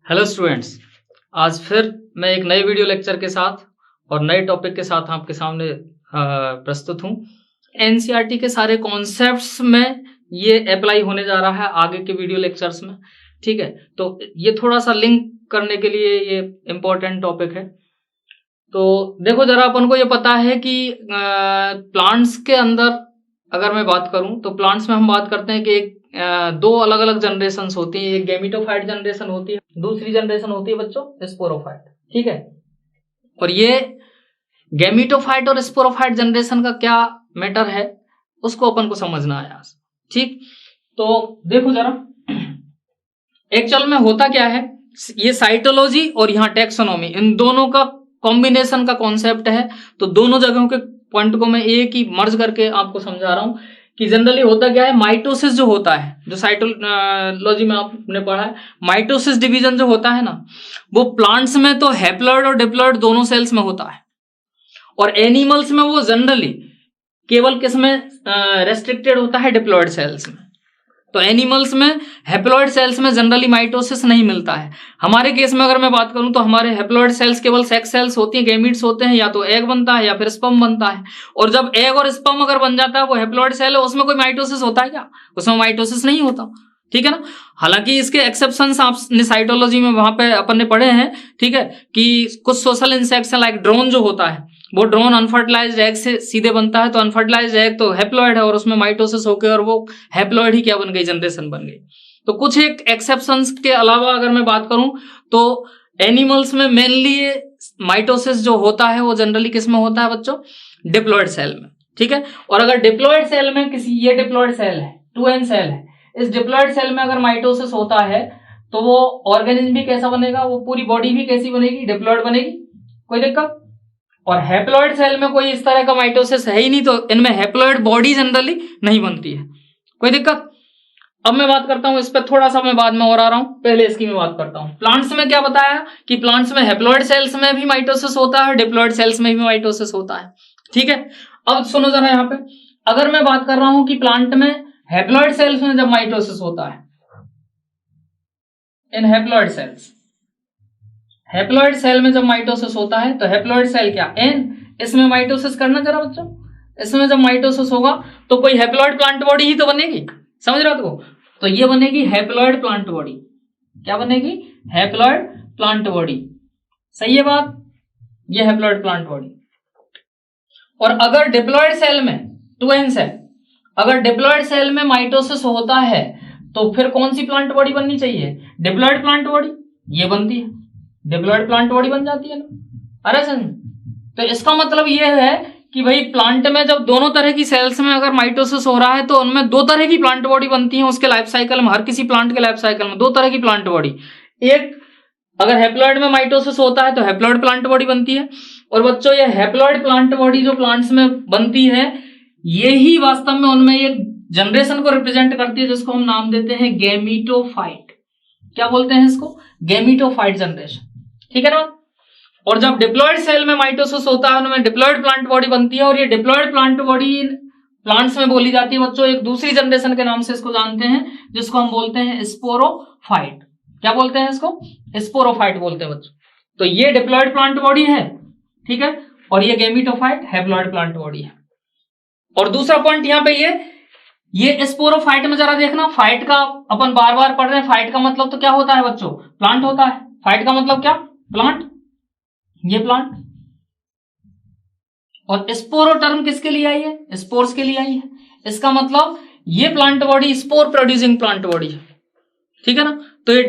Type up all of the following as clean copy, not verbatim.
Hello students, आज फिर मैं एक नए वीडियो लेक्चर के साथ और नए टॉपिक के साथ आपके सामने प्रस्तुत हूँ। एनसीईआरटी के सारे कॉन्सेप्ट्स में ये अप्लाई होने जा रहा है आगे के वीडियो लेक्चर्स में। ठीक है, तो ये थोड़ा सा लिंक करने के लिए ये इम्पोर्टेंट टॉपिक है। तो देखो जरा, अपन को ये पता है कि प्लांट्स के अंदर अगर मैं बात करूं तो प्लांट्स में हम बात करते हैं कि एक दो अलग अलग जनरेशन होती है। एक गैमेटोफाइट जनरेशन होती है, दूसरी जनरेशन होती है बच्चों स्पोरोफाइट। ठीक है, और ये गैमेटोफाइट और स्पोरोफाइट जनरेशन का क्या मैटर है उसको अपन को समझना है आज। ठीक, तो देखो जरा, एक्चुअल में होता क्या है, ये साइटोलॉजी और यहाँ टेक्सोनॉमी, इन दोनों का कॉम्बिनेशन का कॉन्सेप्ट है। तो दोनों जगहों के पॉइंट को मैं एक ही मर्ज करके आपको समझा रहा हूं कि जनरली होता क्या है, माइटोसिस जो होता है, जो साइटोलॉजी में आपने पढ़ा है, माइटोसिस डिवीजन जो होता है ना, वो प्लांट्स में तो हैप्लॉइड और डिप्लॉइड दोनों सेल्स में होता है, और एनिमल्स में वो जनरली केवल किसमें रेस्ट्रिक्टेड होता है, डिप्लॉइड सेल्स में। तो एनिमल्स में हैप्लॉइड सेल्स में जनरली माइटोसिस नहीं मिलता है। हमारे केस में अगर मैं बात करूं तो हमारे हैप्लॉइड सेल्स केवल सेक्स सेल्स होती हैं, गैमीट्स होते हैं, या तो एग बनता है या फिर स्पर्म बनता है। और जब एग और स्पर्म अगर बन जाता है, वो हैप्लॉइड सेल है, उसमें कोई माइटोसिस होता है क्या? उसमें माइटोसिस नहीं होता। ठीक है ना। हालांकि इसके एक्सेप्शंस आपने साइटोलॉजी में वहां पे अपन ने पढ़े हैं। ठीक है, कि कुछ सोशल इंसेक्ट्स लाइक ड्रोन जो होता है, वो ड्रोन अनफर्टिलाइज्ड एग से सीधे बनता है। तो अनफर्टिलाइज्ड एग तो हैप्लॉइड है और उसमें माइटोसिस होकर और वो हैप्लॉइड ही क्या बन गई, जनरेशन बन गई। तो कुछ एक एक्सेप्शंस के अलावा अगर मैं बात करूं तो एनिमल्स में मेनली माइटोसिस जो होता है वो जनरली किस में होता है बच्चों, डिप्लॉइड सेल में। ठीक है, और अगर डिप्लॉइड सेल में किसी, ये डिप्लॉइड सेल है, 2n सेल है, इस डिप्लॉइड सेल में अगर माइटोसिस होता है तो वो ऑर्गेनिज्म भी कैसा बनेगा, वो पूरी बॉडी भी कैसी बनेगी, डिप्लॉइड बनेगी। कोई दिक्कत? और हैप्लॉइड सेल में कोई इस तरह का माइटोसिस है ही नहीं, तो इनमें हैप्लॉइड बॉडी जनरली नहीं बनती है। कोई दिक्कत? अब मैं बात करता हूं इस पर, थोड़ा सा मैं बाद में और आ रहा हूं, पहले इसकी मैं बात करता हूं। प्लांट्स में क्या बताया कि प्लांट्स में हैप्लॉइड सेल्स में भी माइटोसिस होता है, डिप्लॉइड सेल्स में भी माइटोसिस होता है। ठीक है, अब सुनो जरा, यहां पे अगर मैं बात कर रहा हूं कि प्लांट में हैप्लॉइड सेल्स में जब माइटोसिस होता है, इन हैप्लॉइड सेल्स, हैप्लॉइड सेल में जब माइटोसिस होता है, तो हैप्लॉइड सेल क्या, एन, इसमें माइटोसिस करना जरा बच्चों, इसमें जब माइटोसिस होगा तो कोई हैप्लॉइड प्लांट बॉडी ही तो बनेगी। समझ रहे हो? तो ये बनेगी हैप्लॉइड प्लांट बॉडी। क्या बनेगी? Haploid plant body. सही है बात? ये हैप्लॉइड प्लांट बॉडी। और अगर डिप्लॉइड सेल में, 2n सेल, अगर डिप्लॉइड सेल में माइटोसिस होता है तो फिर कौन सी प्लांट बॉडी बननी चाहिए, डिप्लॉइड प्लांट बॉडी। ये बनती है, डिप्लॉइड प्लांट बॉडी बन जाती है ना। अरे सर, तो इसका मतलब यह है कि भाई प्लांट में जब दोनों तरह की सेल्स में अगर माइटोसिस हो रहा है तो उनमें दो तरह की प्लांट बॉडी बनती है। उसके लाइफ साइकिल में, हर किसी प्लांट के लाइफ साइकिल में दो तरह की प्लांट बॉडी, एक अगर हैप्लॉइड में माइटोसिस होता है तो हैप्लॉइड प्लांट बॉडी बनती है। और बच्चों, ये हैप्लॉइड प्लांट बॉडी जो प्लांट्स में बनती है, ये ही वास्तव में उनमें एक जनरेशन को रिप्रेजेंट करती है जिसको हम नाम देते हैं गैमीटोफाइट। क्या बोलते हैं इसको? Gametophyte generation. ठीक है ना। और जब डिप्लॉइड सेल में माइटोसिस होता है, उनमें डिप्लॉइड प्लांट बॉडी बनती है, और ये डिप्लॉइड प्लांट बॉडी प्लांट्स में बोली जाती है बच्चों एक दूसरी जनरेशन के नाम से इसको जानते हैं, जिसको हम बोलते हैं स्पोरोफाइट। क्या बोलते हैं इसको? स्पोरोफाइट बोलते हैं बच्चों। तो ये डिप्लॉइड प्लांट बॉडी है, ठीक है, और ये गैमीटोफाइट हैप्लॉइड प्लांट बॉडी है। और दूसरा पॉइंट यहां पे ये स्पोरोफाइट में जरा देखना, फाइट का अपन बार बार पढ़ रहे हैं, फाइट का मतलब तो क्या होता है बच्चों, प्लांट होता है। फाइट का मतलब क्या, प्लांट, ये प्लांट। और स्पोरो टर्म किसके लिए आई है, स्पोर्स के लिए आई है। इसका मतलब ये plant body spore producing plant body है। ठीक है ना। तो ये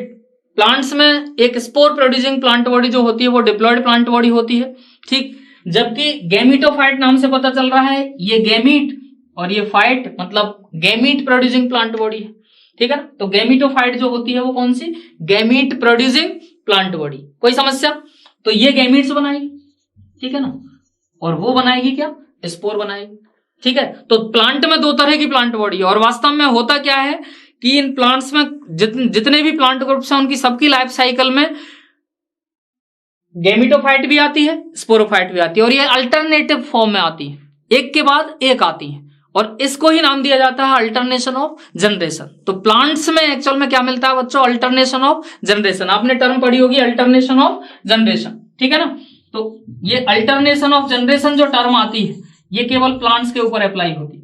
प्लांट्स में एक स्पोर प्रोड्यूसिंग प्लांट बॉडी जो होती है वो डिप्लॉइड प्लांट बॉडी होती है। ठीक, जबकि गैमीटोफाइट नाम से पता चल रहा है ये गैमीट, और ये फाइट मतलब गैमीट प्रोड्यूसिंग प्लांट बॉडी है। ठीक है ना। तो गैमीटोफाइट जो होती है वो कौन सी, गैमीट प्रोड्यूसिंग प्लांट बॉडी। कोई समस्या? तो ये गैमीट्स बनाएगी, ठीक है ना, और वो बनाएगी क्या, स्पोर बनाएगी। ठीक है, तो प्लांट में दो तरह की प्लांट बॉडी है। और वास्तव में होता क्या है कि इन प्लांट्स में जितने भी प्लांट ग्रुप्स हैं उनकी सबकी लाइफ साइकिल में गैमीटोफाइट भी आती है, स्पोरोफाइट भी आती है, और ये अल्टरनेटिव फॉर्म में आती है, एक के बाद एक आती है। और इसको ही नाम दिया जाता है अल्टरनेशन ऑफ जनरेशन। तो प्लांट्स में एक्चुअल में क्या मिलता है बच्चों? Alternation of generation. आपने टर्म पढ़ी होगी अल्टरनेशन ऑफ जनरेशन, ठीक है ना। तो ये अल्टरनेशन ऑफ जनरेशन जो टर्म आती है ये केवल प्लांट्स के ऊपर अप्लाई होती है।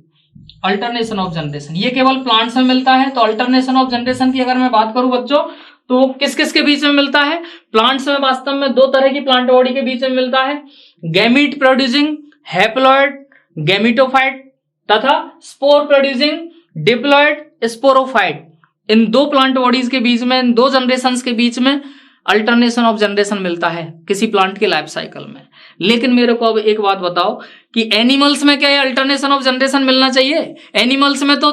अल्टरनेशन ऑफ जनरेशन ये केवल प्लांट्स में मिलता है। तो अल्टरनेशन ऑफ जनरेशन की अगर मैं बात करूं बच्चों तो किस किस के बीच में मिलता है? प्लांट्स में वास्तव में दो तरह की प्लांट बॉडी के बीच में मिलता है, गैमीट प्रोड्यूसिंग हैप्लॉइड गैमीटोफाइट तथा स्पोर प्रोड्यूसिंग डिप्लॉइड स्पोरोफाइट। इन दो प्लांट बॉडीज के बीच में, इन दो जनरेशंस के बीच में अल्टरनेशन ऑफ जनरेशन मिलता है किसी प्लांट के लाइफ साइकिल में। लेकिन मेरे को अब एक बात बताओ कि एनिमल्स में क्या ये अल्टरनेशन ऑफ जनरेशन मिलना चाहिए? एनिमल्स में तो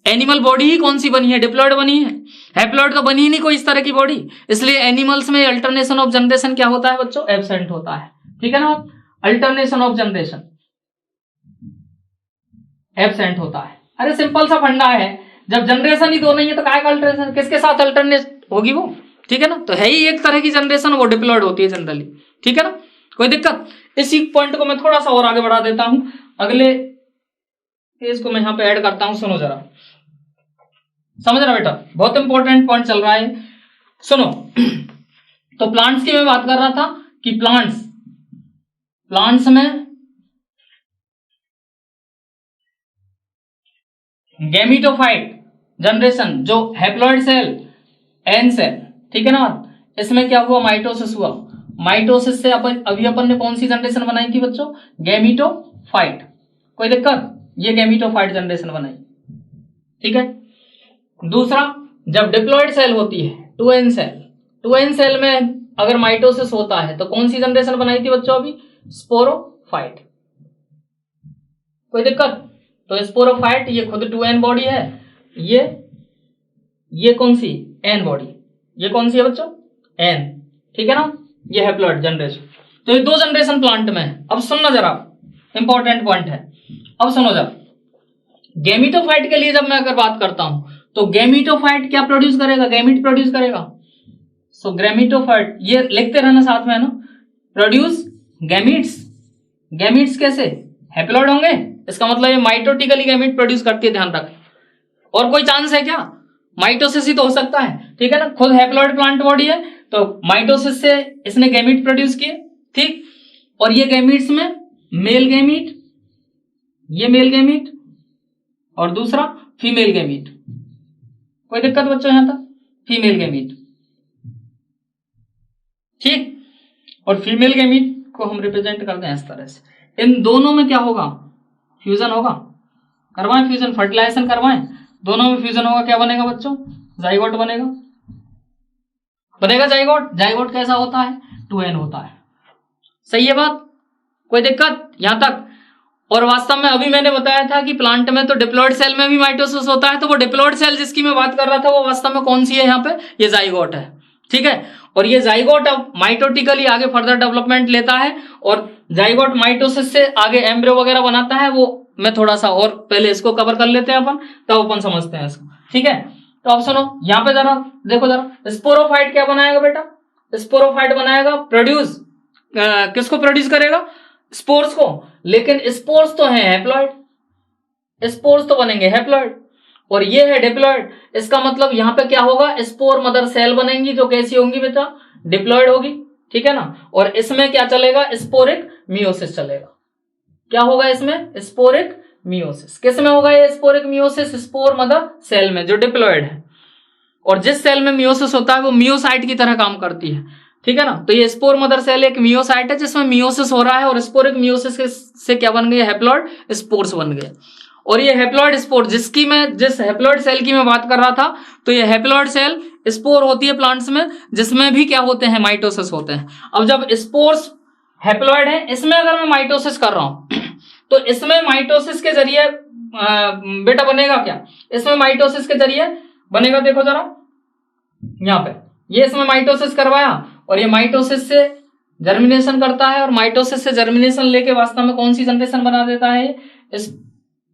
एनिमल बॉडी ही कौन सी बनी है? डिप्लॉइड बनी है, हैप्लॉइड तो बनी ही नहीं कोई इस तरह की बॉडी। इसलिए एनिमल्स में अल्टरनेशन ऑफ जनरेशन क्या होता है बच्चों? एब्सेंट होता है, ठीक है ना। अल्टरनेशन ऑफ जनरेशन एब्सेंट होता है। अरे सिंपल सा फंडा है, जब जनरेशन ही दो नहीं है तो काय का अल्टरनेशन? किसके साथ अल्टरनेट होगी वो, ठीक है ना। तो है ही एक तरह की जनरेशन, वो डिप्लॉइड होती है जनरली, ठीक है ना, कोई दिक्कत। इसी पॉइंट को मैं थोड़ा सा और आगे बढ़ा देता हूं, अगले पेज को मैं यहां पे ऐड करता हूं। सुनो जरा, समझ रहा बेटा, बहुत इंपॉर्टेंट पॉइंट चल रहा है, सुनो। तो प्लांट्स की मैं बात कर रहा था कि प्लांट्स में गैमीटोफाइट जनरेशन, जो हैप्लॉइड सेल एन सेल, ठीक है ना, इसमें क्या हुआ? माइटोसिस हुआ। माइटोसिस से अभी अपन ने कौन सी जनरेशन बनाई थी बच्चों? गैमीटोफाइट। कोई दिक्कत? ये गैमीटोफाइट जनरेशन बनाई, ठीक है। दूसरा, जब डिप्लॉइड सेल होती है 2n सेल, 2n सेल में अगर माइटोसिस होता है तो कौन सी जनरेशन बनाई थी बच्चों? अभी स्पोरोफाइट। कोई दिक्कत? तो स्पोरोफाइट ये खुद 2n बॉडी है, ये कौन सी? n body. ये कौन सी है बच्चों? n, ठीक है ना। ये हैप्लॉइड जनरेशन। तो ये दो जनरेशन प्लांट में है। अब सुनना जरा, इंपॉर्टेंट पॉइंट है। अब सुनो जरा, गैमीटोफाइट के लिए जब मैं अगर बात करता हूं तो गैमीटोफाइट क्या प्रोड्यूस करेगा? गैमीट प्रोड्यूस करेगा। सो गैमीटोफाइट, ये लिखते रहना साथ में, है ना, प्रोड्यूस गैमीट्स। गैमीट्स कैसे? हैप्लॉइड होंगे, इसका मतलब ये माइटोटिकली गैमीट प्रोड्यूस करती है, ध्यान रख। और कोई चांस है क्या? माइटोसिस ही तो हो सकता है, ठीक है ना। खुद हैप्लॉइड प्लांट बॉडी है तो माइटोसिस से इसने गैमीट प्रोड्यूस किए, ठीक। और ये गैमीट्स में मेल गैमीट, ये मेल गैमीट और दूसरा फीमेल गैमीट। कोई दिक्कत बच्चों यहां तक? फीमेल गैमीट, ठीक। और फीमेल गैमीट को हम रिप्रेजेंट करते हैं इस तरह से। इन दोनों में क्या होगा? फ्यूजन होगा। करवाएं फ्यूजन, फर्टिलाइजेशन करवाएं, दोनों में फ्यूजन होगा। क्या बनेगा बच्चों? जाइगोट बनेगा। बनेगा जाइगोट। जाइगोट कैसा होता है? 2n होता है। सही है बात? कोई दिक्कत यहां तक? और वास्तव में अभी मैंने बताया था कि प्लांट में तो डिप्लॉइड सेल में भी माइटोसिस होता है। तो वो डिप्लॉइड सेल जिसकी मैं बात कर रहा था वो वास्तव में कौन सी है यहाँ पे? ये जाइगोट है, ठीक है। और ये जाइगोट अब माइटोटिकली आगे फर्दर डेवलपमेंट लेता है और जाइगोट माइटोसिस से आगे एम्ब्रियो वगैरह बनाता है। वो मैं थोड़ा सा और पहले इसको कवर कर लेते हैं अपन, तब अपन समझते हैं इसको, ठीक है। तो अब सुनो, यहाँ पे जरा देखो जरा, स्पोरोफाइट क्या बनाएगा बेटा? स्पोरोफाइट बनाएगा, प्रोड्यूस किसको प्रोड्यूस करेगा? स्पोर्स को। लेकिन स्पोर्स तो है हैप्लॉइड, स्पोर्स तो बनेंगे हैप्लॉइड और ये है डिप्लॉइड। इसका मतलब यहाँ पे क्या होगा? स्पोर मदर सेल बनेंगी जो कैसी होंगी बेटा? डिप्लॉइड होगी, ठीक है ना। और इसमें क्या चलेगा? स्पोरिक मियोसिस चलेगा। क्या होगा इसमें? Sporic meiosis. किस में होगा ये sporic meiosis? Spore mother cell में जो डिप्लॉइड है। और जिस सेल में मियोसिस होता है वो मियोसाइट की तरह काम करती है, ठीक है ना। तो ये स्पोर मदर सेल एक मियोसाइट है जिसमें मियोसिस हो रहा है और स्पोरिक मियोसिस से क्या बन गए? हैप्लॉइड स्पोर्स बन गए। और ये हैप्लॉइड स्पोर जिस हैप्लॉइड सेल की मैं बात कर रहा था, तो ये हैप्लॉइड सेल स्पोर होती है प्लांट्स में, जिसमें भी क्या होते हैं? माइटोसिस होते हैं। अब जब स्पोर्स हैप्लॉइड है, इसमें अगर मैं माइटोसिस कर रहा हूं तो इसमें माइटोसिस के जरिए बेटा बनेगा क्या? इसमें माइटोसिस के जरिए बनेगा, देखो जरा यहाँ पे, ये इसमें माइटोसिस करवाया और ये माइटोसिस से जर्मिनेशन करता है और माइटोसिस से जर्मिनेशन लेके वास्तव में कौन सी जनरेशन बना देता है? इस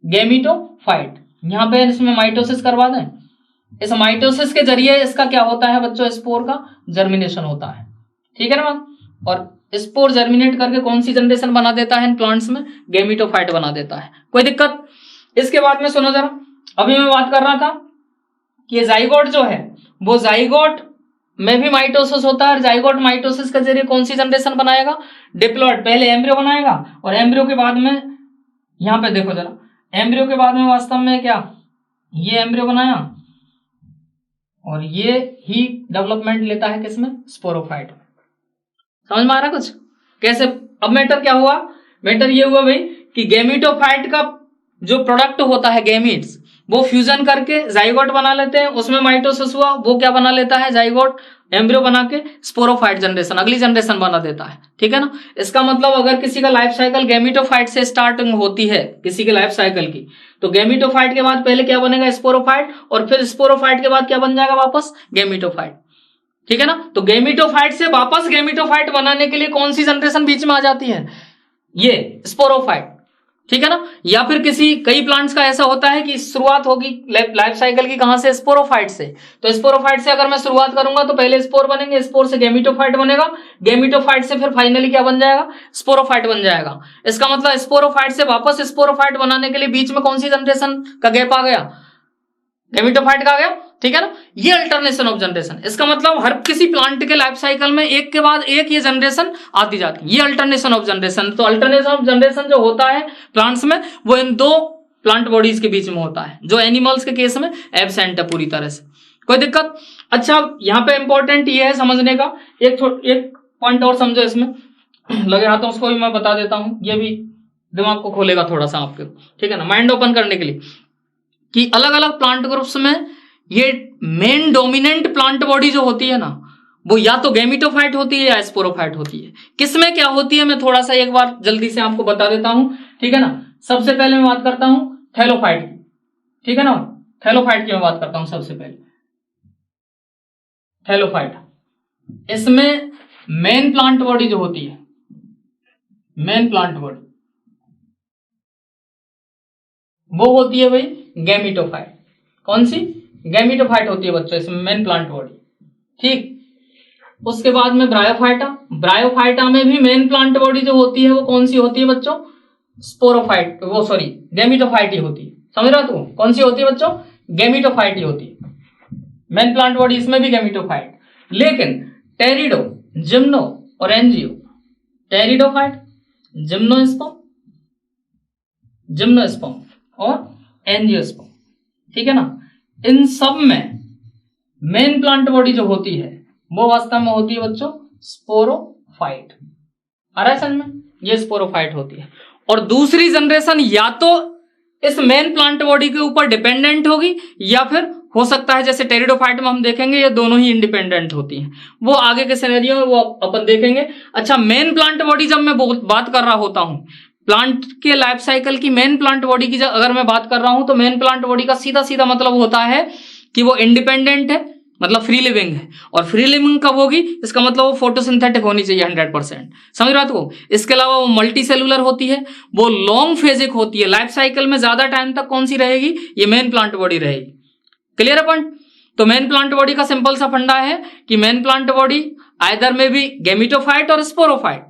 गैमीटोफाइट। यहाँ पे इसमें माइटोसिस करवा दें, इस माइटोसिस के जरिए इसका क्या होता है बच्चों? स्पोर का जर्मिनेशन होता है, ठीक है ना। और स्पोर जर्मिनेट करके कौन सी जनरेशन बना देता है इन प्लांट्स में? गैमीटोफाइट बना देता है। कोई दिक्कत? इसके बाद में सुनो जरा, अभी मैं बात कर रहा था कि ये जाइगोट जो है वो जाइगोट में भी माइटोसिस होता है, और जाइगोट माइटोसिस के जरिए कौन सी जनरेशन बनाएगा, डिप्लॉइड। पहले एम्ब्रियो बनाएगा और एम्ब्रियो के बाद में, यहां पे देखो जरा, एम्ब्रियो के बाद में वास्तव में क्या, ये एम्ब्रियो बनाया और ये ही डेवलपमेंट लेता है किसमें, स्पोरोफाइट। समझ में आ रहा कुछ कैसे? अब मैटर क्या हुआ, मैटर ये हुआ भाई कि गैमीटोफाइट का जो प्रोडक्ट होता है गैमीट्स, वो फ्यूजन करके जाइगोट बना लेते हैं, उसमें माइटोसिस हुआ, वो क्या बना लेता है, जाइगोट एम्ब्रियो बना के स्पोरोफाइट जनरेशन, अगली जनरेशन बना देता है। ठीक है ना? इसका मतलब अगर किसी का लाइफ साइकिल गैमीटोफाइट से स्टार्टिंग होती है किसी के लाइफ साइकिल की, तो गैमीटोफाइट के बाद पहले क्या बनेगा, स्पोरोफाइट, और फिर स्पोरोफाइट के बाद क्या बन जाएगा, वापस गैमीटोफाइट। ठीक है ना? तो गैमीटोफाइट से वापस गैमीटोफाइट बनाने के लिए कौन सी जनरेशन बीच में आ जाती है, ये स्पोरोफाइट। ठीक है ना? या फिर कई प्लांट्स का ऐसा होता है कि शुरुआत होगी लाइफ साइकिल की कहां से, स्पोरोफाइट से। तो स्पोरोफाइट से अगर मैं शुरुआत करूंगा तो पहले स्पोर बनेंगे, स्पोर से गैमीटोफाइट बनेगा, गैमीटोफाइट से फिर फाइनली क्या बन जाएगा, स्पोरोफाइट बन जाएगा। इसका मतलब स्पोरोफाइट से वापस स्पोरोफाइट बनाने के लिए बीच में कौन सी जनरेशन का गैप आ गया, गैमीटोफाइट का आ गया। ठीक है ना? ये अल्टरनेशन ऑफ जनरेशन। इसका मतलब हर किसी प्लांट के लाइफ साइकिल में एक के बाद एक ये जनरेशन आती जाती है, ये अल्टरनेशन ऑफ जनरेशन। तो अल्टरनेशन ऑफ जनरेशन जो होता है प्लांट्स में, वो इन दो प्लांट बॉडीज के बीच में होता है, जो एनिमल्स के केस में एब्सेंट है पूरी तरह से। कोई दिक्कत? अच्छा, यहां पे इंपॉर्टेंट ये है समझने का, एक पॉइंट और समझो इसमें, लगे हाथों उसको भी मैं बता देता हूं, ये भी दिमाग को खोलेगा थोड़ा सा आपके। ठीक है ना? माइंड ओपन करने के लिए, कि अलग अलग प्लांट ग्रुप्स में ये मेन डोमिनेंट प्लांट बॉडी जो होती है ना, वो या तो गैमीटोफाइट होती है या स्पोरोफाइट होती है। किसमें क्या होती है मैं थोड़ा सा एक बार जल्दी से आपको बता देता हूं। ठीक है ना? सबसे पहले मैं बात करता हूं थैलोफाइट की। ठीक है ना? थैलोफाइट की मैं बात करता हूं सबसे पहले। थैलोफाइट, इसमें मेन प्लांट बॉडी जो होती है, मेन प्लांट बॉडी वो होती है भाई गैमीटोफाइट। कौन सी? गैमीटोफाइट होती है बच्चों इसमें मेन प्लांट बॉडी। ठीक। उसके बाद में ब्रायोफाइटा, ब्रायोफाइटा में भी मेन प्लांट बॉडी जो होती है वो कौन सी होती है बच्चों, स्पोरोफाइट, वो सॉरी गैमीटोफाइट ही होती है। समझ रहा तू? कौन सी होती है बच्चों, गैमीटोफाइट ही होती है मेन प्लांट बॉडी, इसमें भी गैमीटोफाइट। लेकिन टेरिडो, जिम्नो और एंजियो, टेरिडोफाइट, जिम्नोस्पर्म, जिम्नोस्पर्म और एंजियोस्पर्म। ठीक है ना? इन सब में मेन प्लांट बॉडी जो होती है वो वास्तव में होती है बच्चों स्पोरोफाइट। आ रहा है समझ में? ये स्पोरोफाइट होती है। और दूसरी जनरेशन या तो इस मेन प्लांट बॉडी के ऊपर डिपेंडेंट होगी, या फिर हो सकता है जैसे टेरिडोफाइट में हम देखेंगे ये दोनों ही इंडिपेंडेंट होती हैं। वो आगे के सिनेरियो में वो अपन देखेंगे। अच्छा, मेन प्लांट बॉडी जब मैं बात कर रहा होता हूं, प्लांट के लाइफ साइकिल की मेन प्लांट बॉडी की अगर मैं बात कर रहा हूं, तो मेन प्लांट बॉडी का सीधा सीधा मतलब होता है कि वो इंडिपेंडेंट है, मतलब फ्री लिविंग है। और फ्री लिविंग कब होगी, इसका मतलब वो फोटोसिंथेटिक होनी चाहिए 100%। समझ रहा तू? इसके अलावा वो मल्टी सेलुलर होती है, वो लॉन्ग फेजिक होती है, लाइफ साइकिल में ज्यादा टाइम तक कौन सी रहेगी, ये मेन प्लांट बॉडी रहेगी। क्लियर है पॉइंट? तो मेन प्लांट बॉडी का सिंपल सा फंडा है कि मेन प्लांट बॉडी आइदर में भी गैमीटोफाइट और स्पोरोफाइट।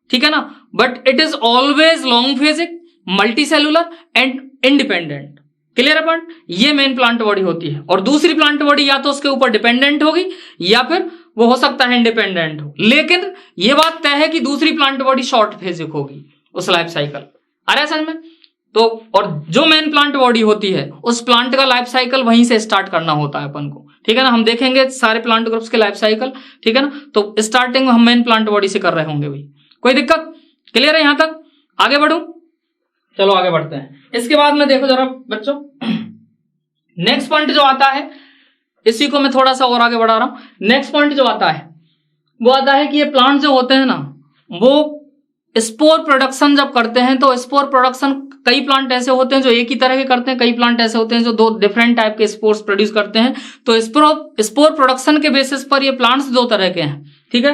ठीक है ना? But it is always long phasic, multi cellular and independent. Clear है पॉइंट? ये मेन प्लांट बॉडी होती है। और दूसरी प्लांट बॉडी या तो उसके ऊपर डिपेंडेंट होगी, या फिर वो हो सकता है इंडिपेंडेंट हो। लेकिन ये बात तय है कि दूसरी प्लांट बॉडी शॉर्ट फेजिक होगी उस लाइफ साइकिल। आ रहा है समझ में? तो और जो मेन प्लांट बॉडी होती है उस प्लांट का लाइफ साइकिल वहीं से स्टार्ट करना होता है अपन को। ठीक है ना? हम देखेंगे सारे प्लांट ग्रुप्स के लाइफ साइकिल। ठीक है ना? तो स्टार्टिंग हम मेन प्लांट बॉडी से कर रहे होंगे भाई। कोई दिक्कत? क्लियर है यहां तक? आगे बढ़ूं? चलो आगे बढ़ते हैं। इसके बाद में देखो जरा बच्चों, नेक्स्ट पॉइंट जो आता है, इसी को मैं थोड़ा सा और आगे बढ़ा रहा हूं। नेक्स्ट पॉइंट जो आता है वो आता है कि ये प्लांट जो होते हैं ना, वो स्पोर प्रोडक्शन जब करते हैं, तो स्पोर प्रोडक्शन कई प्लांट ऐसे होते हैं जो एक ही तरह के करते हैं, कई प्लांट ऐसे होते हैं जो दो डिफरेंट टाइप के स्पोर्स प्रोड्यूस करते हैं। तो स्पोर प्रोडक्शन के बेसिस पर ये प्लांट्स दो तरह के हैं। ठीक है?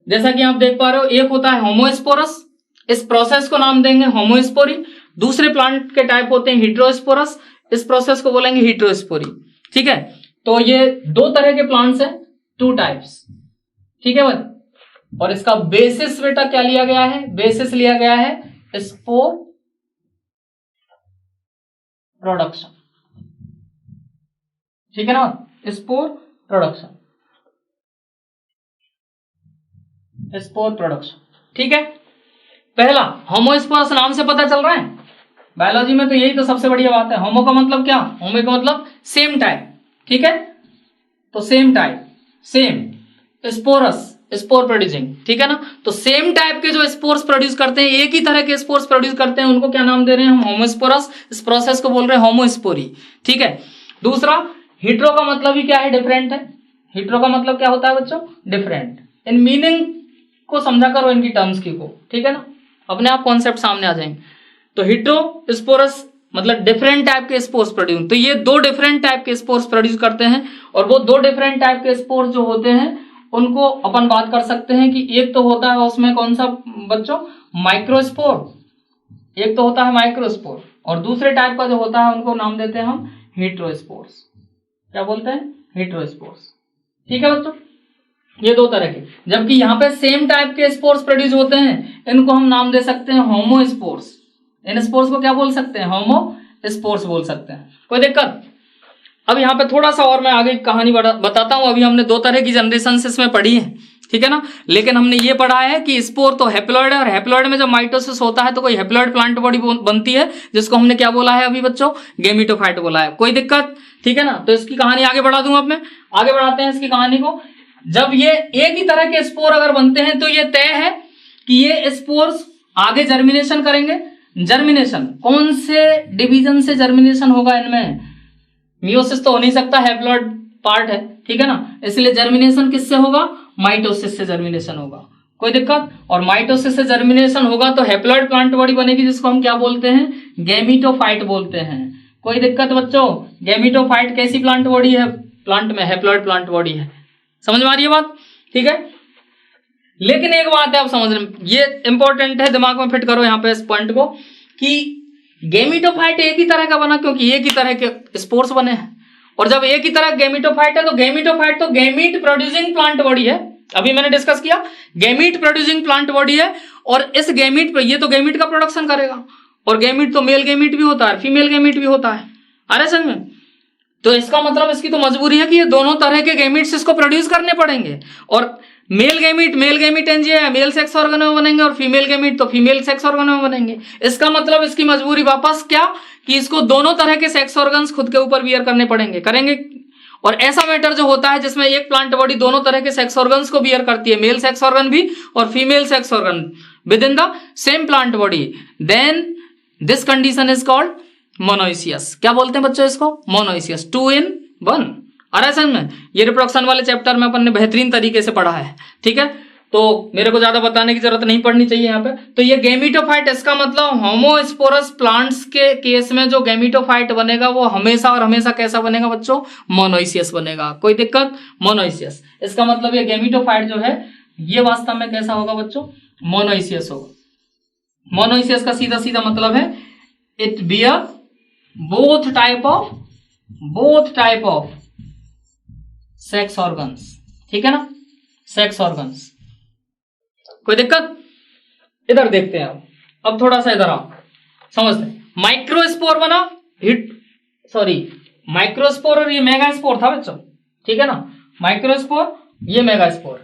जैसा कि आप देख पा रहे हो, एक होता है होमोस्पोरस, इस प्रोसेस को नाम देंगे होमोस्पोरी। दूसरे प्लांट के टाइप होते हैं हेटेरोस्पोरस, इस प्रोसेस को बोलेंगे हेटेरोस्पोरी। ठीक है? तो ये दो तरह के प्लांट्स हैं, टू टाइप्स। ठीक है भाई? और इसका बेसिस बेटा क्या लिया गया है, बेसिस लिया गया है स्पोर प्रोडक्शन, ठीक है ना, स्पोर प्रोडक्शन, स्पोर प्रोडक्शन, ठीक है। पहला होमोस्पोरस नाम से पता चल रहा है बायोलॉजी में, तो यही तो सबसे बढ़िया बात है। होमो का मतलब क्या, होमो का मतलब सेम टाइप, ठीक है, तो same type, same, sporous spore producing, ठीक है ना, तो सेम टाइप के जो स्पोर्स प्रोड्यूस करते हैं, एक ही तरह के स्पोर्स प्रोड्यूस करते हैं, उनको क्या नाम दे रहे हैं हम, होमोस्पोरस। इस प्रोसेस को बोल रहे हैं होमोस्पोरी, ठीक है। दूसरा हिट्रो का मतलब ही क्या है, डिफरेंट है। हिट्रो का मतलब क्या होता है बच्चों, डिफरेंट। इन मीनिंग को समझा करो इनकी टर्म्स की को, ठीक है ना, अपने आप कॉन्सेप्ट सामने आ जाएंगे। तो हिट्रो स्पोरस मतलब डिफरेंट टाइप के स्पोर्स प्रोड्यूस, तो ये दो डिफरेंट टाइप के स्पोर्स प्रोड्यूस करते हैं, और वो दो डिफरेंट टाइप के स्पोर्स जो होते हैं उनको अपन बात कर सकते हैं कि एक तो होता है उसमें कौन सा बच्चों, माइक्रोस्पोर, एक तो होता है माइक्रोस्पोर, और दूसरे टाइप का जो होता है उनको नाम देते हैं हम हेट्रोस्पोर्स। क्या बोलते हैं, हेट्रोस्पोर्स, ठीक है बच्चों, ये दो तरह के। जबकि यहाँ पे सेम टाइप के स्पोर्स प्रोड्यूस होते हैं, इनको हम नाम दे सकते हैं होमोस्पोर्स। इन स्पोर्स को क्या बोल सकते हैं, होमोस्पोर्स बोल सकते हैं, कोई दिक्कत। अब यहाँ पे थोड़ा सा और मैं आगे कहानी बताता हूं। अभी हमने दो तरह की जनरेशन इसमें पढ़ी है, ठीक है ना, लेकिन हमने ये पढ़ा है कि स्पोर तो हैप्लॉइड है, और हैप्लॉइड में जब माइटोसिस होता है तो कोई हैप्लॉइड प्लांट बॉडी बनती है, जिसको हमने क्या बोला है अभी बच्चों, गेमिटोफाइट बोला है, कोई दिक्कत, ठीक है ना। तो इसकी कहानी आगे बढ़ा दूंगा, अब मैं आगे बढ़ाते हैं इसकी कहानी को। जब ये एक ही तरह के स्पोर अगर बनते हैं तो ये तय है कि ये स्पोर्स आगे जर्मिनेशन करेंगे। जर्मिनेशन कौन से डिवीजन से जर्मिनेशन होगा इनमें, मियोसिस तो हो नहीं सकता, हैप्लॉइड पार्ट है, ठीक है ना, इसलिए जर्मिनेशन किससे होगा, माइटोसिस से जर्मिनेशन होगा, कोई दिक्कत। और माइटोसिस से जर्मिनेशन होगा तो हैप्लॉइड प्लांट बॉडी बनेगी, जिसको हम क्या बोलते हैं, गैमीटोफाइट बोलते हैं, कोई दिक्कत बच्चों। गैमीटोफाइट कैसी प्लांट बॉडी है, प्लांट में हैप्लॉइड प्लांट बॉडी है, समझ में आ रही है बात, ठीक है। लेकिन एक बात है आप समझ रहे, ये इंपॉर्टेंट है, दिमाग में फिट करो यहाँ पे इस पॉइंट को, कि गैमीटोफाइट एक ही तरह का बना क्योंकि एक ही तरह के स्पोर्स बने हैं, और जब एक ही तरह गैमीटोफाइट है तो गैमीटोफाइट तो गैमीट प्रोड्यूसिंग प्लांट बॉडी है, अभी मैंने डिस्कस किया, गैमीट प्रोड्यूसिंग प्लांट बॉडी है, और इस गैमीट पर ये तो गैमीट का प्रोडक्शन करेगा, और गैमीट तो मेल गैमीट भी होता है, फीमेल गैमीट भी होता है, आ रहा है समझ में। तो इसका मतलब इसकी तो मजबूरी है कि ये दोनों तरह के गैमीट्स इसको प्रोड्यूस करने पड़ेंगे, और मेल गैमीट एंजिया मेल सेक्स ऑर्गन में बनेंगे, और फीमेल गैमीट तो फीमेल सेक्स ऑर्गन में बनेंगे। इसका मतलब इसकी मजबूरी वापस क्या, कि इसको दोनों तरह के सेक्स ऑर्गन्स खुद के ऊपर बियर करने पड़ेंगे, करेंगे। और ऐसा मैटर जो होता है जिसमें एक प्लांट बॉडी दोनों तरह के सेक्स ऑर्गन्स को बियर करती है, मेल सेक्स ऑर्गन भी और female sex organ within the same plant body, then this condition is called monoecious. क्या बोलते हैं बच्चों इसको, मोनोइसियस, 2 in 1। अरे समझ में, ये रिप्रोडक्शन वाले चैप्टर में अपन ने बेहतरीन तरीके से पढ़ा है, ठीक है, तो मेरे को ज्यादा बताने की जरूरत नहीं पड़नी चाहिए यहाँ पे। तो ये गैमीटोफाइट, इसका मतलब होमोस्पोरस प्लांट्स के केस में जो गैमीटोफाइट बनेगा वो हमेशा और हमेशा कैसा बनेगा बच्चों, मोनोइसियस बनेगा, कोई दिक्कत, मोनोइसियस। इसका मतलब ये गैमीटोफाइट जो है ये वास्तव में कैसा होगा बच्चों, मोनोइसियस होगा। मोनोइसियस का सीधा सीधा मतलब है it bear both type of sex organs, ठीक है ना, सेक्स ऑर्गन्स, कोई दिक्कत। इधर देखते हैं अब थोड़ा सा इधर आओ, समझते हैं। माइक्रोस्पोर बना, माइक्रोस्पोर और ये मेगास्पोर था बच्चों, ठीक है ना, माइक्रोस्पोर ये मेगास्पोर,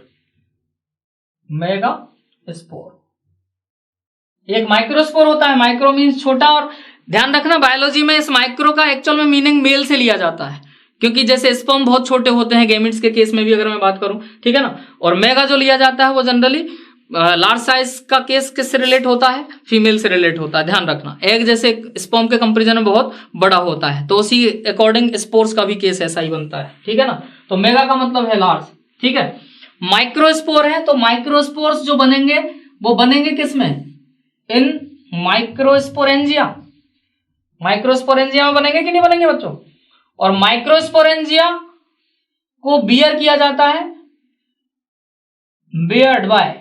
एक माइक्रोस्पोर होता है, माइक्रो मीन्स छोटा, और ध्यान रखना बायोलॉजी में इस माइक्रो का एक्चुअल में मीनिंग मेल से लिया जाता है, क्योंकि जैसे स्पर्म बहुत छोटे होते हैं गैमीट्स के केस में भी अगर मैं बात करूं, ठीक है ना, और मेगा जो लिया जाता है वो जनरली लार्ज साइज का केस किससे रिलेट होता है, फीमेल से रिलेट होता है, ध्यान रखना। एग जैसे स्पर्म के कंपैरिजन में बहुत बड़ा होता है, तो उसी अकॉर्डिंग स्पोर्स का भी केस ऐसा ही बनता है, ठीक है ना। तो मेगा का मतलब है लार्ज, ठीक है। माइक्रोस्पोर है तो माइक्रोस्पोर्स जो बनेंगे वो बनेंगे किसमें, इन माइक्रोस्पोरेंजिया में बनेंगे कि नहीं बनेंगे बच्चों। और माइक्रोस्पोरेंजिया को बियर किया जाता है, बियर्ड बाय,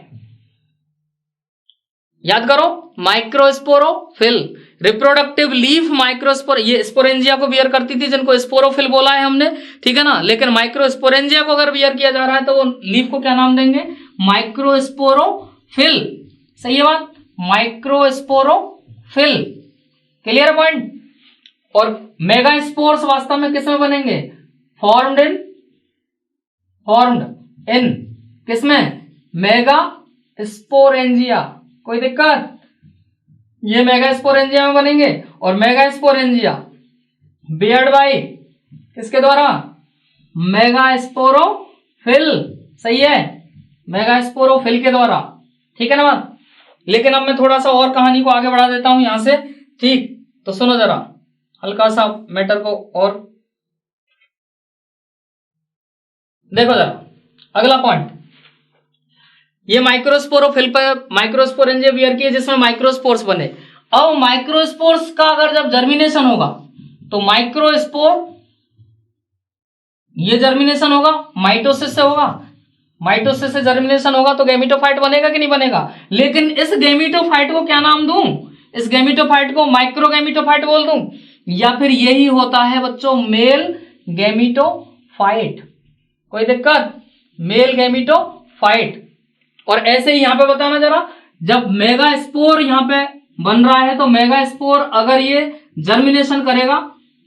याद करो, माइक्रोस्पोरोफिल, रिप्रोडक्टिव लीफ माइक्रोस्पोर, ये स्पोरेंजिया को बियर करती थी जिनको स्पोरोफिल बोला है हमने, ठीक है ना। लेकिन माइक्रोस्पोरेंजिया को अगर बियर किया जा रहा है तो वो लीफ को क्या नाम देंगे, माइक्रोस्पोरोफिल, सही है बात, माइक्रोस्पोरोफिल, क्लियर पॉइंट। और मेगा स्पोर्स वास्तव में किसमें बनेंगे? फॉर्म्ड इन किसमें? Mega sporangia. कोई दिक्कत? ये मेगा स्पोरेंजिया में बनेंगे और मेगा स्पोरेंजिया बियर्ड बाई किसके द्वारा? Mega sporophyll. सही है, मेगा स्पोरोफिल के द्वारा। ठीक है ना बात? लेकिन अब मैं थोड़ा सा और कहानी को आगे बढ़ा देता हूं यहां से। ठीक, तो सुनो जरा हल्का सा मैटर को और देखो जरा। अगला पॉइंट, ये माइक्रोस्पोरोफिल पर माइक्रोस्पोरेंजिया बियर की है जिसमें माइक्रोस्पोर्स बने। अब माइक्रोस्पोर्स का अगर जब जर्मिनेशन होगा तो माइक्रोस्पोर, ये जर्मिनेशन होगा माइटोसिस से होगा। माइटोसिस से जर्मिनेशन होगा तो गैमेटोफाइट बनेगा कि नहीं बनेगा? लेकिन इस गैमेटोफाइट को क्या नाम दूं? इस गैमेटोफाइट को माइक्रोगैमेटोफाइट बोल दूं, या फिर यही होता है बच्चों मेल गैमेटोफाइट। कोई दिक्कत? Male gametophyte. और ऐसे ही यहां पे बताना जरा, जब मेगा स्पोर यहां पे बन रहा है तो मेगा स्पोर अगर ये जर्मिनेशन करेगा,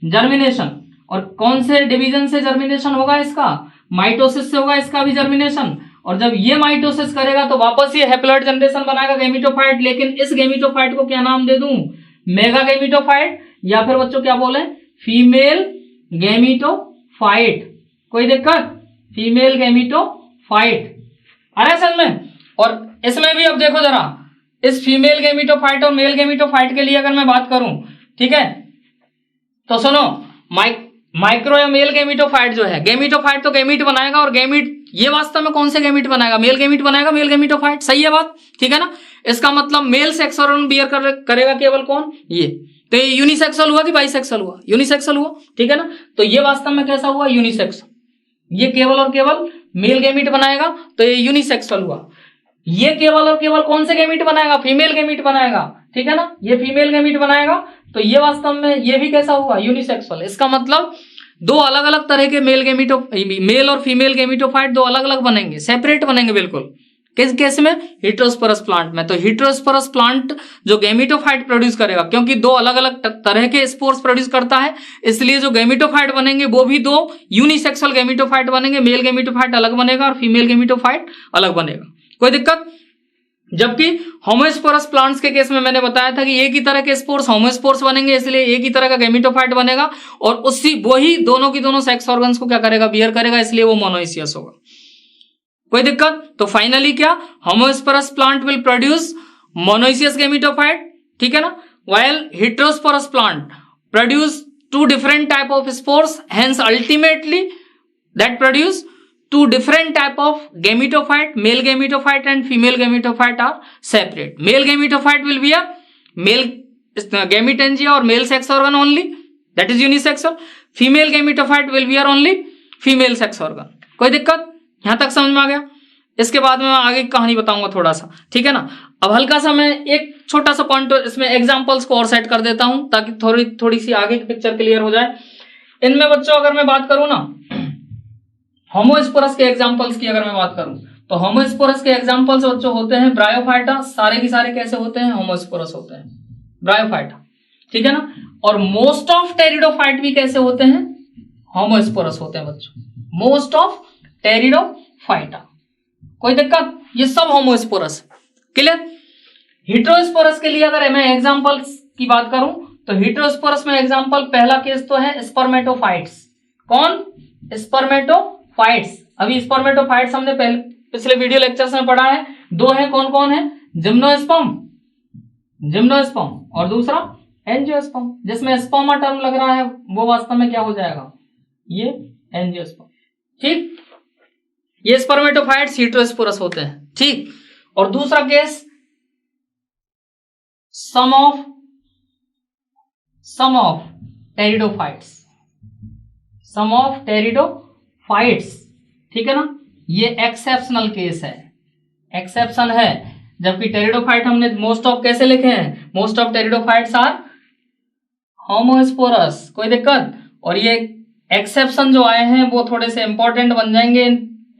जर्मिनेशन, और कौन से डिवीजन से जर्मिनेशन होगा इसका? माइटोसिस से होगा इसका भी जर्मिनेशन। और जब ये माइटोसिस करेगा तो वापस ये हैप्लॉइड जनरेशन बनाएगा गैमेटोफाइट। लेकिन इस गैमेटोफाइट को क्या नाम दे दूं? मेगा गैमेटोफाइट, या फिर बच्चों क्या बोले? Female gametophyte. कोई दिक्कत? Female gametophyte. अरे समझ में? और इसमें भी अब देखो जरा, इस फीमेल गैमेटोफाइट और मेल गैमेटोफाइट के लिए अगर मैं बात करूं, ठीक है, तो सुनो, माइक्रो या मेल गैमेटोफाइट जो है, गैमेटोफाइट तो गैमीट बनाएगा, और गैमीट ये वास्तव में कौन से गैमीट बनाएगा? मेल गैमीट बनाएगा, मेल गैमेटोफाइट। सही है बात? ठीक है ना? इसका मतलब मेल सेक्स ऑर्गन बियर करेगा केवल कौन? ये। तो ये यूनिसेक्सुअल हुआ कि बाइसेक्सुअल हुआ? यूनिसेक्सुअल हुआ। ठीक है ना? तो ये वास्तव में कैसा हुआ? यूनिसेक्स। ये केवल और केवल मेल गैमीट बनाएगा तो ये यूनिसेक्सुअल हुआ। ये केवल और केवल कौन से गैमीट बनाएगा? फीमेल गैमीट बनाएगा। ठीक है ना? ये फीमेल गैमीट बनाएगा तो ये वास्तव में ये भी कैसा हुआ? यूनिसेक्सुअल। इसका मतलब दो अलग अलग तरह के मेल और फीमेल गैमेटोफाइट दो अलग अलग बनेंगे, सेपरेट बनेंगे बिल्कुल। किस केस में? हेटेरोस्पोरस प्लांट में। तो हेटेरोस्पोरस प्लांट जो गैमेटोफाइट प्रोड्यूस करेगा, क्योंकि दो अलग अलग तरह के स्पोर्स प्रोड्यूस करता है, इसलिए जो गैमेटोफाइट बनेंगे वो भी दो यूनिसेक्सुअल गैमेटोफाइट बनेंगे। मेल गैमेटोफाइट अलग बनेगा और फीमेल गैमेटोफाइट अलग बनेगा। कोई दिक्कत? जबकि होमोस्पोरस प्लांट्स के केस में मैंने बताया था कि एक ही तरह के स्पोर्स होमोस्पोर्स बनेंगे, इसलिए एक ही तरह का गैमेटोफाइट बनेगा, और उसी वही दोनों की दोनों सेक्स ऑर्गन्स को क्या करेगा? बियर करेगा, इसलिए वो मोनोइसियस होगा। कोई दिक्कत? तो फाइनली क्या? Homosporous plant will produce monoecious gametophyte. ठीक है ना? While heterosporous plant produce two different type of spores, hence ultimately that produce two different type of gametophyte, male gametophyte and female gametophyte are separate. Male gametophyte will be a male gametangia or male sex organ only, that is unisexual. Female gametophyte will be only female sex organ. कोई दिक्कत? यहां तक समझ में आ गया? इसके बाद में मैं आगे की कहानी बताऊंगा थोड़ा सा। ठीक है ना? अब हल्का सा मैं एक छोटा सा पॉइंट इसमें एग्जांपल्स को और सेट कर देता हूं ताकि थोड़ी सी आगे की पिक्चर क्लियर हो जाए। इनमें बच्चों अगर मैं बात करूं ना, होमोस्पोरस के एग्जांपल्स की अगर मैं बात करूं तो होमोस्पोरस के एग्जांपल्स बच्चों होते हैं ब्रायोफाइटा। सारे के सारे कैसे होते हैं? होमोस्पोरस होते हैं, ब्रायोफाइटा। ठीक है ना? और मोस्ट ऑफ टेरिडोफाइट भी कैसे होते हैं? होमोस्पोरस होते हैं बच्चों, मोस्ट ऑफ टेरिडोफाइटा। कोई दिक्कत? ये सब होमोस्पोरस। क्लियर? हेटेरोस्पोरस के लिए अगर मैं एग्जांपल्स की बात करूं तो हेटेरोस्पोरस में एग्जांपल पहला केस तो है स्पर्मेटोफाइट्स। कौन? स्पर्मेटोफाइट्स। अभी स्पर्मेटोफाइट्स हमने पिछले वीडियो लेक्चर्स में पढ़ा है। दो है, कौन कौन है? जिम्नोस्पर्म और दूसरा एंजियोस्पर्म। जिसमें स्पर्मा टर्म लग रहा है वो वास्तव में क्या हो जाएगा? ये एंजियोस्पर्म। ठीक, ये स्पर्मेटोफाइट्स हेटेरोस्पोरस होते हैं। ठीक, और दूसरा case some of pteridophytes, some of pteridophytes. ठीक है ना? ये एक्सेप्शनल केस है, एक्सेप्शन है। जबकि टेरिडोफाइट हमने मोस्ट ऑफ कैसे लिखे हैं? Most of pteridophytes are homosporous. कोई दिक्कत? और ये एक्सेप्शन जो आए हैं वो थोड़े से इंपॉर्टेंट बन जाएंगे।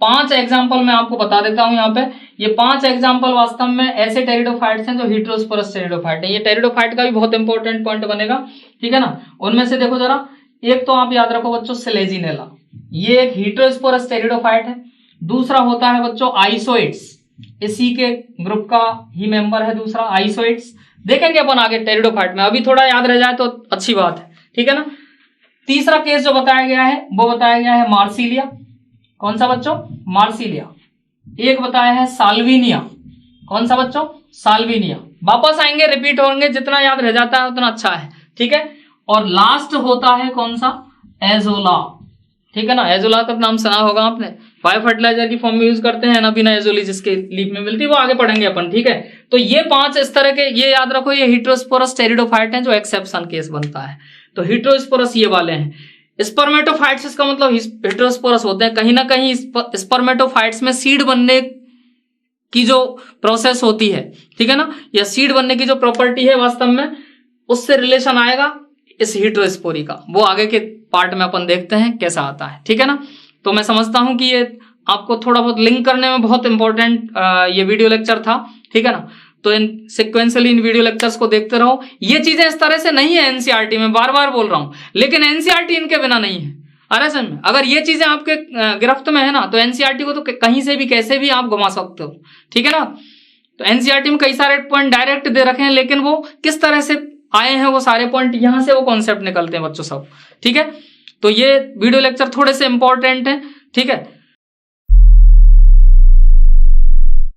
5 एग्जांपल मैं आपको बता देता हूं यहाँ पे। ये 5 एग्जाम्पल वास्तव में ऐसे टेरिडोफाइट्स हैं जो हीटेरोस्पोरस टेरिडोफाइट है। ये टेरिडोफाइट का भी बहुत इंपॉर्टेंट पॉइंट बनेगा, ठीक है ना। उनमें से देखो जरा, एक तो आप याद रखो बच्चों सिलेजिनेला, ये एक हीटेरोस्पोरस टेरिडोफाइट है। दूसरा होता है बच्चों आइसोइड्स, इसी के ग्रुप का ही मेंबर है दूसरा आइसोइड्स। देखेंगे अपन आगे टेरिडोफाइट में, अभी थोड़ा याद रह जाए तो अच्छी बात है, ठीक है ना। तीसरा केस जो बताया गया है वो बताया गया है मार्सिलिया। कौन सा बच्चों? मार्सिलिया। एक बताया है साल्विनिया। कौन सा बच्चों? साल्विनिया। वापस आएंगे, रिपीट होंगे, जितना याद रह जाता है उतना अच्छा है, ठीक है। और लास्ट होता है कौन सा? एजोला, ठीक है ना। एजोला का नाम सुना होगा आपने, बायो फर्टिलाइजर की फॉर्म में यूज करते हैं ना, बिना एजोली जिसके लीफ में मिलती है, वो आगे पढ़ेंगे अपन, ठीक है। तो ये 5 इस तरह के, ये याद रखो, ये हीटेरोस्पोरस टेरिडोफाइट हैं जो एक्सेप्शन केस बनता है। तो हीटेरोस्पोरस ये वाले हैं। स्पर्मेटोफाइट्स इसका मतलब हेटेरोस्पोरस होते हैं। कहीं ना कहीं स्पर्मेटोफाइट्स में सीड बनने की जो प्रोसेस होती है, ठीक है ना, या सीड बनने की जो प्रॉपर्टी है वास्तव में उससे रिलेशन आएगा इस हीटेरोस्पोरी का, वो आगे के पार्ट में अपन देखते हैं कैसा आता है, ठीक है ना। तो मैं समझता हूं कि ये आपको थोड़ा बहुत लिंक करने में बहुत इंपॉर्टेंट ये वीडियो लेक्चर था, ठीक है ना। तो इन सिक्वेंशियली इन वीडियो लेक्चर्स को देखते रहो। ये चीजें इस तरह से नहीं है एनसीईआरटी में, बार बार बोल रहा हूं, लेकिन एनसीईआरटी इनके बिना नहीं है। अरे समझ में, अगर ये चीजें आपके गिरफ्त में है ना, तो एनसीईआरटी को तो कहीं से भी कैसे भी आप घुमा सकते हो, ठीक है ना। तो एनसीईआरटी में कई सारे पॉइंट डायरेक्ट दे रखे हैं, लेकिन वो किस तरह से आए हैं वो सारे पॉइंट, यहां से वो कॉन्सेप्ट निकलते हैं बच्चों सब, ठीक है। तो ये वीडियो लेक्चर थोड़े से इंपॉर्टेंट है, ठीक है।